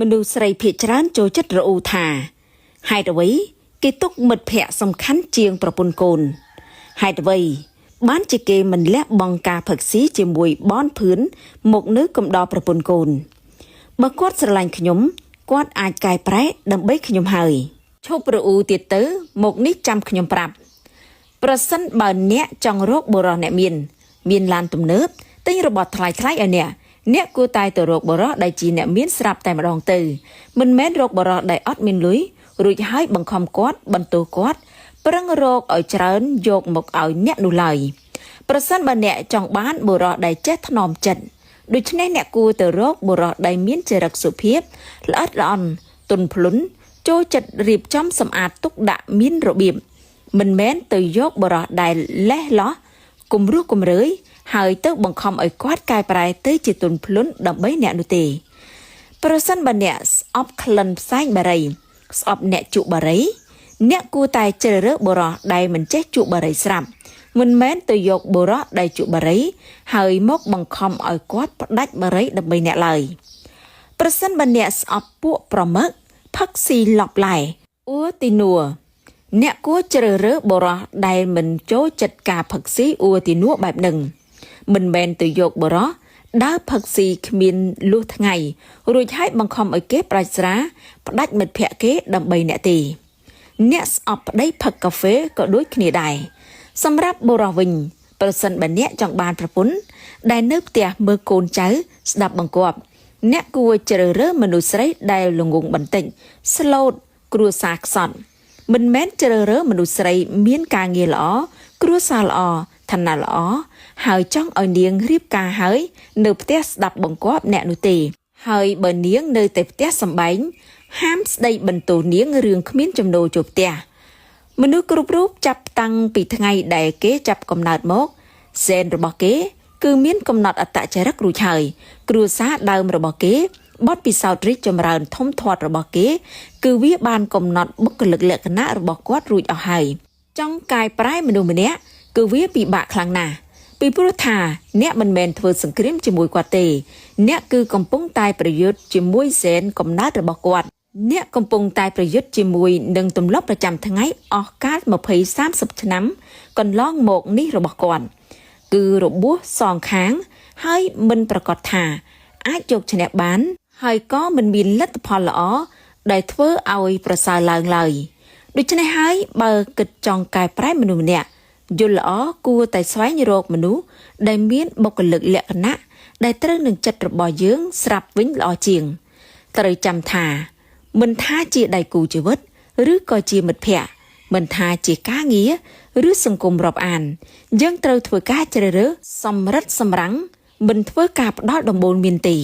មនុស្សស្រីភាគច្រើនចូលចិត្តរអ៊ូថាហេតុអ្វីគេទុកមិត្តភ័ក្តិសំខាន់ជាងប្រពន្ធកូនហេតុអ្វីបានជាគេមិនលះបង់ការផឹកស៊ីជាមួយបនភឿនមកនៅកំដរប្រពន្ធកូនបើគាត់ស្រឡាញ់ខ្ញុំគាត់អាចកែប្រែដើម្បីខ្ញុំហើយឈប់រអ៊ូទៀតទៅមកនេះចាំខ្ញុំប្រាប់ប្រសិនបើអ្នកចង់រកបុរសអ្នកមានឡានទំនើបទិញរបស់ថ្លៃៗឲ្យអ្នកគួរតែទៅរកបុរសដែលជាអ្នកមានស្រាប់តែម្ដងទៅមិនមែនរកបុរសដែលអត់មានលុយរួចហើយបង្ខំគាត់បន្ទោសគាត់ប្រឹងរកឲ្យច្រើនយកមកឲ្យអ្នកនោះឡើយប្រសិនបើអ្នកចង់បានបុរសដែលចេះថ្នមចិត្តដូច្នេះអ្នកគួរទៅរកបុរសដែលមានចរិតសុភាពល្អិតល្អន់ទន់ភ្លន់ចូលចិត្តរៀបចំសម្អាតទុកដាក់មានរបៀបមិនមែនទៅយកបុរសដែលលេះលោះគំរោះគំរើយហើយទៅបង្ខំឲ្យគាត់កែប្រែទៅជាទន់ភ្លន់ដើម្បីអ្នកនោះទេប្រសិនបើអ្នកស្អប់ក្លិនផ្សែងបារីស្អប់អ្នកជក់បារីអ្នកគួរតែជ្រើសរើសបុរសដែលមិនចេះជក់បារីស្រាប់មិនមែនទៅយកបុរសដែលជក់បារីហើយមកបង្ខំឲ្យគាត់ផ្ដាច់បារីដើម្បីអ្នកឡើយប្រសិនបើអ្នកស្អប់ពួកប្រមឹកផឹកស៊ីឡប់ឡែអ៊ូទីនួអ្នកគួរជ្រើសរើសបុរសដែលមិនចូលចិត្តការផឹកស៊ីអ៊ូទីនួបែបហ្នឹងមិនមែនទៅយកបុរសដើរផឹកស៊ីគ្មានលុះថ្ងៃរួចហើយបង្ខំឲ្យគេប្រាច់ស្រាផ្ដាច់មិត្តភ័ក្តិគេដើម្បីអ្នកទេអ្នកស្អប់ប្តីផឹកកាហ្វេក៏ដូចគ្នាដែរសម្រាប់បុរសវិញប្រសិនបើអ្នកចង់បានប្រពន្ធដែលនៅផ្ទះមើលកូនចៅស្ដាប់បង្គាប់អ្នកគួរជ្រើសរើសមនុស្សស្រីដែលល្ងងបន្តិចស្លូតគ្រួសារខ្សត់មិនមែនជ្រើសរើសមនុស្សស្រីមានការងារល្អគ្រួសារល្អឋានៈល្អហើយចង់ឲ្យនាងរៀបការហើយនៅផ្ទះស្ដាប់បង្គាប់អ្នកនោះទេហើយបើនាងនៅតែផ្ទះសំបែងហាមស្ដីបន្ទោសនាងរឿងគ្មានចំណូលចូលផ្ទះមនុស្សគ្រប់រូបចាប់តាំងពីថ្ងៃដែលគេចាប់កំណើតមកហ្សែនរបស់គេគឺមានកំណត់អត្តចរិតរួចហើយគ្រួសារដើមរបស់គេបទពិសោធន៍រីកចម្រើនធំធាត់របស់គេគឺវាបានកំណត់បុគ្គលិកលក្ខណៈរបស់គាត់រួចអស់ហើយចង់កែប្រែមនុស្សម្នាក់គឺវាពិបាកខ្លាំងណាស់ពីព្រោះថាអ្នកមិនមែនធ្វើសង្គ្រាមជាមួយគាត់ទេអ្នកគឺកំពុងតែប្រយុទ្ធជាមួយហ្សែនកំណើតរបស់គាត់អ្នកកំពុងតែប្រយុទ្ធជាមួយនឹងទម្លាប់ប្រចាំថ្ងៃអស់កាល20-30 ឆ្នាំកន្លងមកនេះរបស់គាត់គឺរបួសសងខាងហើយមិនប្រកាសថាអាចយកឈ្នះបានហើយក៏មិនមានលទ្ធផលល្អដែលធ្វើឲ្យប្រសើរឡើងឡើយដូច្នេះហើយបើគិតចង់កែប្រែមនុស្សម្នាក់យល់ល្អគួរតែស្វែងរកមនុស្សដែលមានបុគ្គលិកលក្ខណៈដែលត្រូវនឹងចិត្តរបស់យើងស្រាប់វិញល្អជាងត្រូវចាំថាមិនថាជាដៃគូជីវិតឬក៏ជាមិត្តភ័ក្តិមិនថាជាការងារឬសង្គមរាប់អានយើងត្រូវធ្វើការជ្រើសរើសសម្រិតសម្រាំងមិនធ្វើការផ្ដោតដំបូន្មានទេ